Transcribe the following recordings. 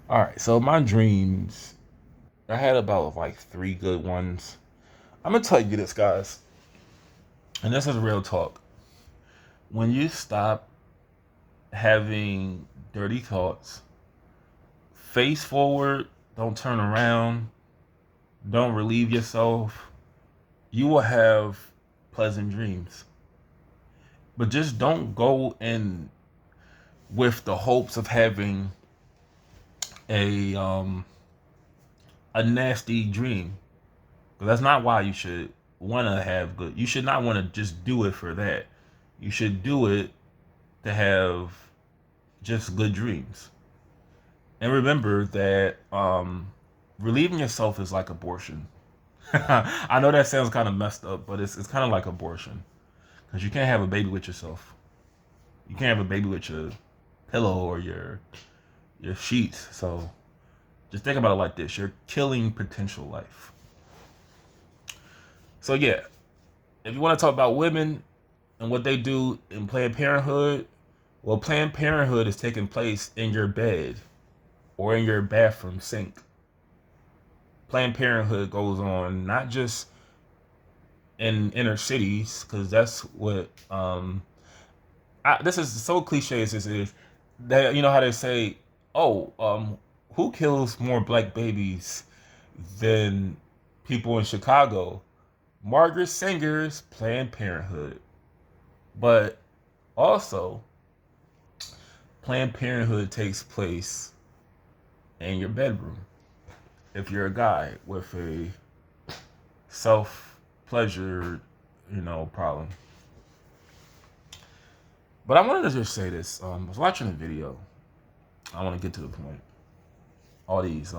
All right, so my dreams, I had about like three good ones. I'm gonna tell you this, guys, and this is real talk. When you stop having dirty thoughts, face forward, don't turn around, don't relieve yourself, you will have pleasant dreams. But just don't go in with the hopes of having a um a nasty dream. But that's not why you should want to have good. You should not want to just do it for that. You should do it to have just good dreams. And remember that relieving yourself is like abortion. I know that sounds kind of messed up, but it's kind of like abortion because you can't have a baby with yourself. You can't have a baby with your pillow or your sheets. So just think about it like this: you're killing potential life. So yeah, if you want to talk about women and what they do in Planned Parenthood, well, Planned Parenthood is taking place in your bed or in your bathroom sink. Planned Parenthood goes on not just in inner cities, because that's what this is so cliche as this is. That you know how they say, oh, who kills more black babies than people in Chicago? Margaret Sanger's Planned Parenthood. But also, Planned Parenthood takes place in your bedroom. If you're a guy with a self pleasure, problem. But I wanted to just say this. I was watching a video. I want to get to the point. All these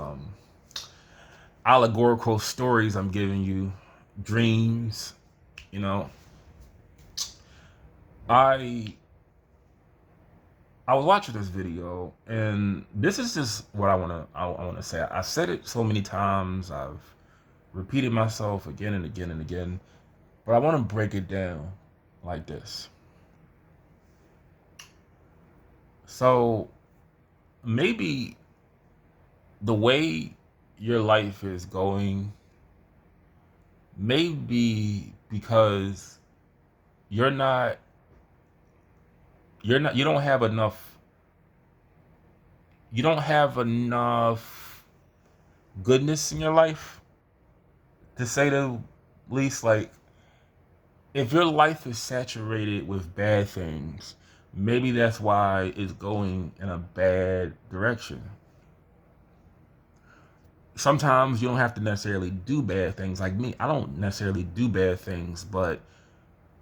allegorical stories I'm giving you, dreams, you know. I I was watching this video, and this is just what I wanna say. I said it so many times. I've repeated myself again and again and again, but I want to break it down like this. So maybe the way your life is going may be because you're not you don't have enough goodness in your life, to say the least. Like, if your life is saturated with bad things, maybe that's why it's going in a bad direction. Sometimes you don't have to necessarily do bad things. Like me, I don't necessarily do bad things, but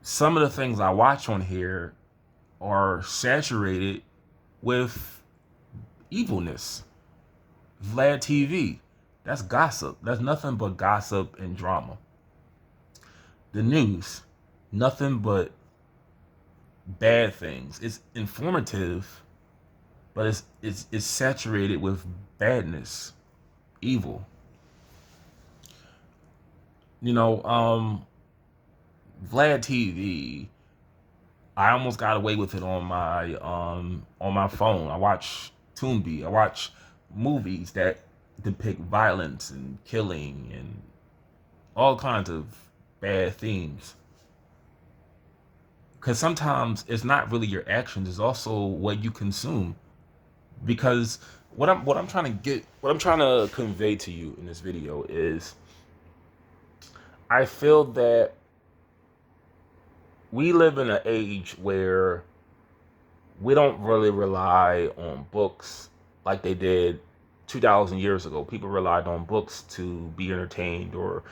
some of the things I watch on here are saturated with evilness. Vlad TV, that's gossip. That's nothing but gossip and drama. The news, nothing but bad things. It's informative, but it's saturated with badness, evil. You know, Vlad TV. I almost got away with it on my phone. I watch Toonbi. I watch movies that depict violence and killing and all kinds of bad themes. Because sometimes it's not really your actions; it's also what you consume. Because what I'm trying to convey to you in this video is, I feel that we live in an age where we don't really rely on books like they did 2,000 years ago. People relied on books to be entertained, or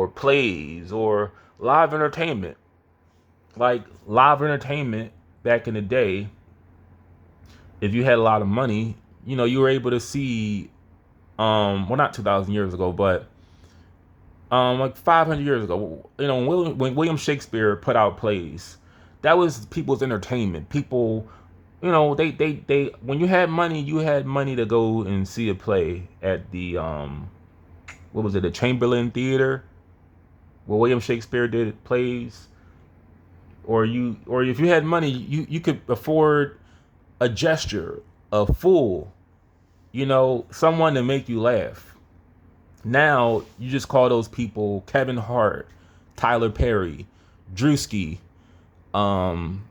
plays, or live entertainment. Like live entertainment back in the day, if you had a lot of money, you were able to see, well, not 2,000 years ago, but like 500 years ago, when William Shakespeare put out plays, that was people's entertainment. People, they when you had money to go and see a play at the what was it, the Chamberlain Theater, where William Shakespeare did plays. Or if you had money, you could afford a gesture, a fool, someone to make you laugh. Now you just call those people Kevin Hart, Tyler Perry, Drewski, um,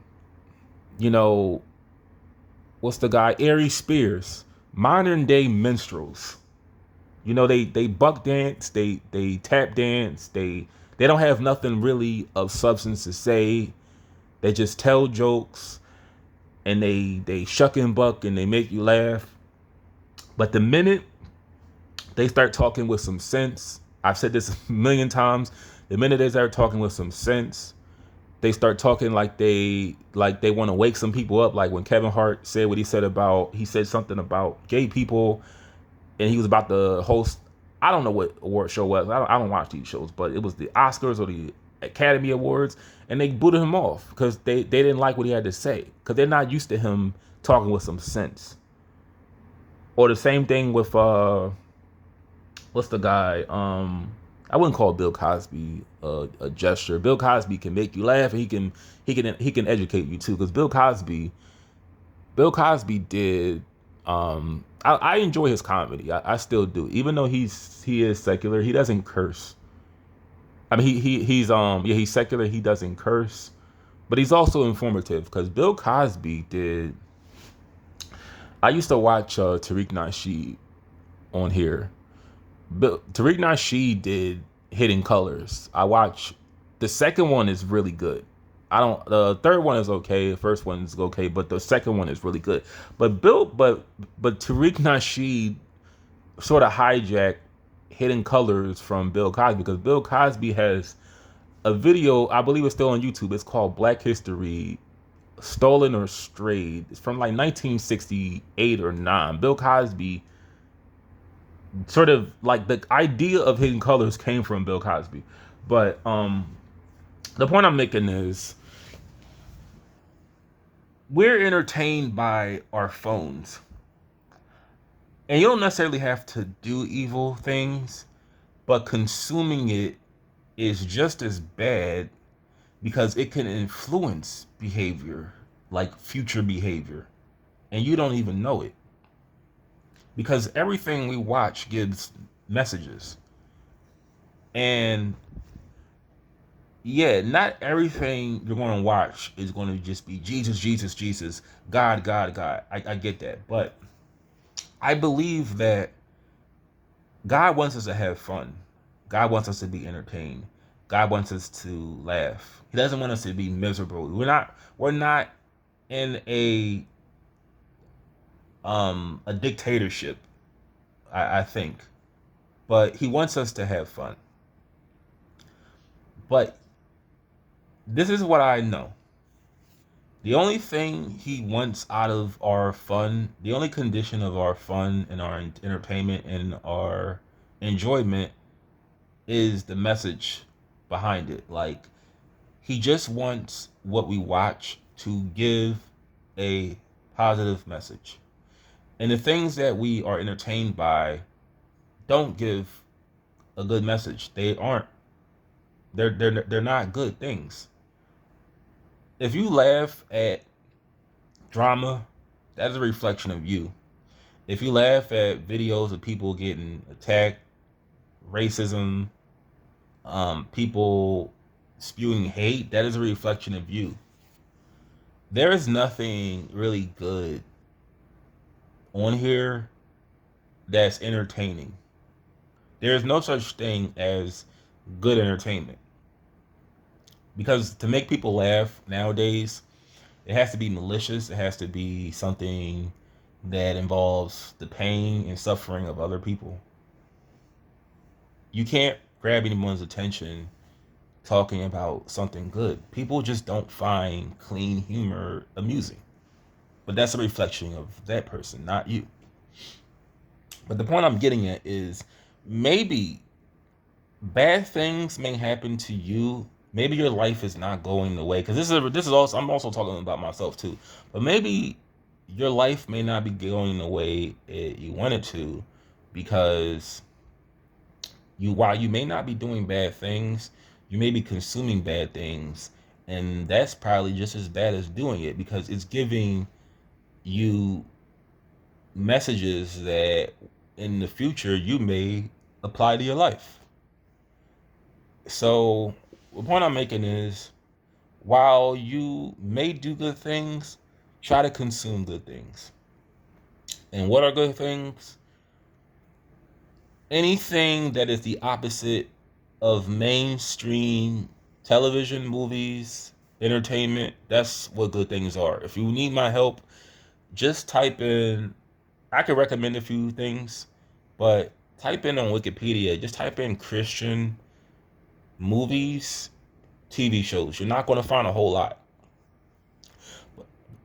you know, what's the guy? Ari Spears, modern day minstrels. They buck dance, they tap dance, they don't have nothing really of substance to say. They just tell jokes and they shuck and buck and they make you laugh. But the minute they start talking with some sense, I've said this a million times, the minute they start talking with some sense, they start talking like they want to wake some people up. Like when Kevin Hart said what he said something about gay people, and he was about to host, I don't know what award show was. I don't watch these shows, but it was the Oscars or the Academy Awards, and they booted him off because they didn't like what he had to say because they're not used to him talking with some sense. Or the same thing with what's the guy? I wouldn't call Bill Cosby a gesture. Bill Cosby can make you laugh, and he can educate you too. Because Bill Cosby did. I enjoy his comedy. I still do, even though he is secular. He doesn't curse. I mean, he's secular. He doesn't curse, but he's also informative. Because Bill Cosby did. I used to watch Tariq Nasheed on here. Tariq Nasheed did Hidden Colors. I watch. The second one is really good. I don't. The third one is okay. The first one is okay, but the second one is really good. But Tariq Nasheed sort of hijacked Hidden Colors from Bill Cosby because Bill Cosby has a video. I believe it's still on YouTube. It's called Black History Stolen or Strayed. It's from like 1968 or 9. Bill Cosby sort of like the idea of Hidden Colors came from Bill Cosby. But the point I'm making is we're entertained by our phones. And you don't necessarily have to do evil things, but consuming it is just as bad because it can influence behavior, like future behavior, and you don't even know it. Because everything we watch gives messages. And yeah, not everything you're going to watch is going to just be Jesus, Jesus, Jesus, God, God, God. I get that. But I believe that God wants us to have fun. God wants us to be entertained. God wants us to laugh. He doesn't want us to be miserable. We're not in a dictatorship, I think. But he wants us to have fun. But this is what I know. The only thing he wants out of our fun, the only condition of our fun and our entertainment and our enjoyment is the message behind it. Like, he just wants what we watch to give a positive message. And the things that we are entertained by don't give a good message. They aren't. They're not good things. If you laugh at drama, that is a reflection of you. If you laugh at videos of people getting attacked, racism, people spewing hate, that is a reflection of you. There is nothing really good on here that's entertaining. There is no such thing as good entertainment. Because to make people laugh nowadays, it has to be malicious. It has to be something that involves the pain and suffering of other people. You can't grab anyone's attention talking about something good. People just don't find clean humor amusing. But that's a reflection of that person, not you. But the point I'm getting at is maybe bad things may happen to you. Maybe your life is not going the way, because this is also, I'm also talking about myself too. But maybe your life may not be going the way you want it to, because while you may not be doing bad things, you may be consuming bad things, and that's probably just as bad as doing it, because it's giving you messages that in the future you may apply to your life. So the point I'm making is, while you may do good things, try to consume good things. And what are good things? Anything that is the opposite of mainstream television, movies, entertainment. That's what good things are. If you need my help, just type in, I could recommend a few things, but type in on Wikipedia, just type in Christian movies, TV shows. You're not going to find a whole lot.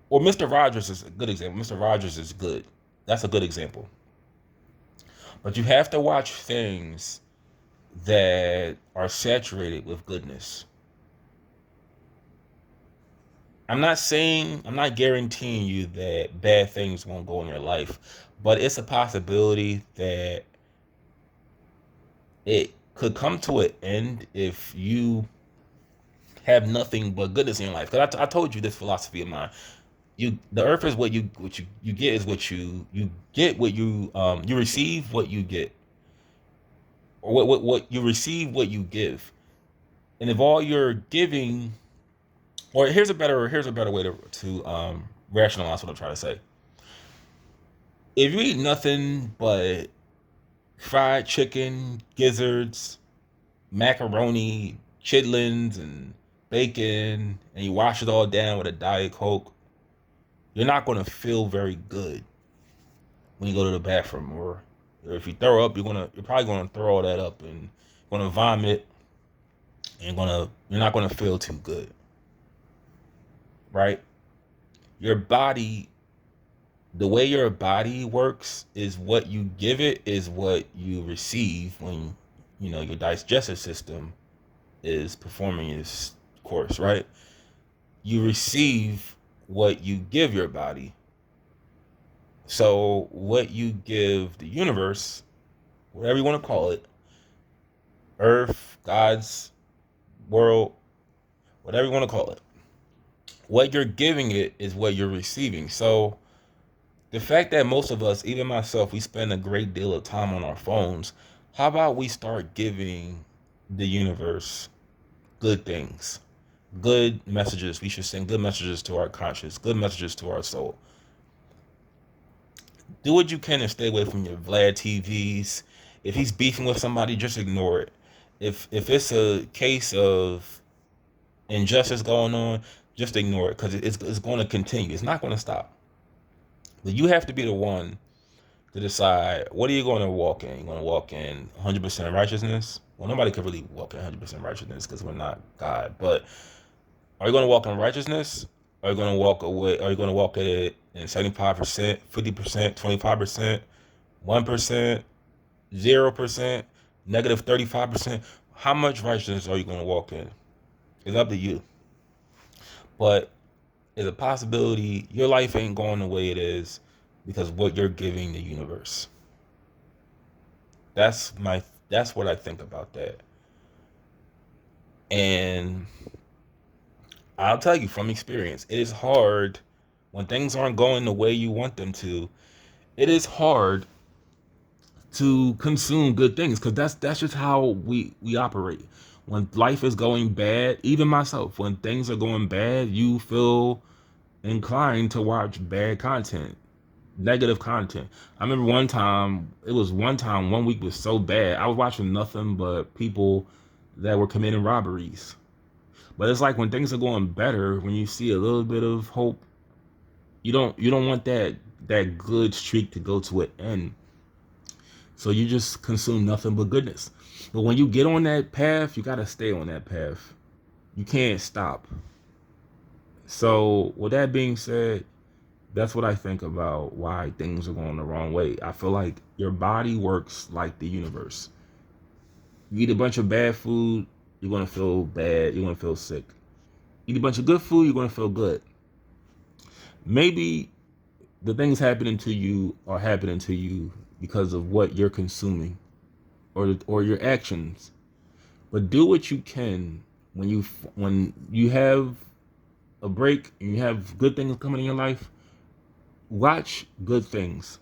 Or Mr. Rogers is a good example. Mr. Rogers is good. That's a good example. But you have to watch things that are saturated with goodness. I'm not guaranteeing you that bad things won't go in your life, but it's a possibility that it could come to an end if you have nothing but goodness in your life. Because I told you this philosophy of mine. The earth is what you get is what you get what you receive what you get, or what you receive what you give. And if all you're giving, or here's a better way to rationalize what I'm trying to say. If you eat nothing but fried chicken, gizzards, macaroni, chitlins, and bacon, and you wash it all down with a Diet Coke, you're not going to feel very good when you go to the bathroom. Or if you throw up, you're probably gonna throw all that up and gonna vomit, and you're not gonna feel too good, right? Your body, the way your body works is what you give it is what you receive when your digestive system is performing its course, right? You receive what you give your body. So what you give the universe, whatever you want to call it, earth, God's world, whatever you want to call it, what you're giving it is what you're receiving. So the fact that most of us, even myself, we spend a great deal of time on our phones, how about we start giving the universe good things, good messages? We should send good messages to our conscience, good messages to our soul. Do what you can and stay away from your Vlad TVs. If he's beefing with somebody, just ignore it. If it's a case of injustice going on, just ignore it, because it's going to continue. It's not going to stop. But you have to be the one to decide, what are you going to walk in? You're going to walk in 100% righteousness? Well, nobody can really walk in 100% righteousness because we're not God. But are you going to walk in righteousness? Are you going to walk away? Are you going to walk at it in 75%, 50%, 25%, 1%, 0%, negative 35%? How much righteousness are you going to walk in? It's up to you. But there's a possibility your life ain't going the way it is because what you're giving the universe. That's what I think about that. And I'll tell you from experience, it is hard when things aren't going the way you want them to. It is hard to consume good things because that's just how we operate. When life is going bad, even myself, when things are going bad, you feel inclined to watch bad content, negative content. I remember one week was so bad, I was watching nothing but people that were committing robberies. But it's like when things are going better, when you see a little bit of hope, you don't want that good streak to go to an end. So you just consume nothing but goodness. But when you get on that path, you gotta stay on that path. You can't stop. So with that being said, that's what I think about why things are going the wrong way. I feel like your body works like the universe. You eat a bunch of bad food, you're gonna feel bad, you're gonna feel sick. Eat a bunch of good food, you're gonna feel good. Maybe the things happening to you are happening to you because of what you're consuming, or your actions. But do what you can when you have a break and you have good things coming in your life. Watch good things.